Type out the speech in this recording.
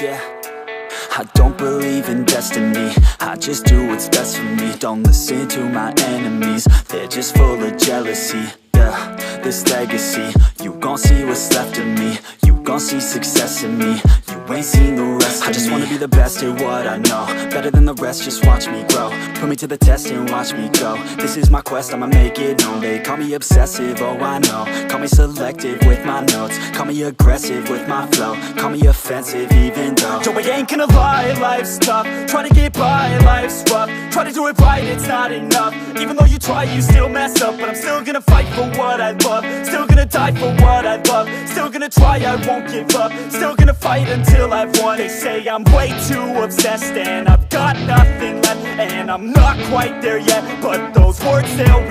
Yeah, I don't believe in destiny, I just do what's best for me. Don't listen to my enemies, they're just full of jealousy. Yeah, this legacy, you gon' see what's left of me. You gon' see success in me, you ain't seen the rest of me. I just wanna be the best at what I know, better than the rest, just watch me grow. Put me to the test and watch me go. This is my quest, I'ma make it known. They call me obsessive, oh I know. Call me selective with my notes, call me aggressive with my flow, call me offensive even though yo, I ain't gonna lie, life's tough. Try to get by, life's rough. Try to do it right, it's not enough. Even though you try, you still mess up. But I'm still gonna fight for what I love, still gonna die for what I love, still gonna try, I won't give up, still gonna fight until I've won. They say I'm way too obsessed and I've got nothing left, and I'm not quite there yet, but those words, they'll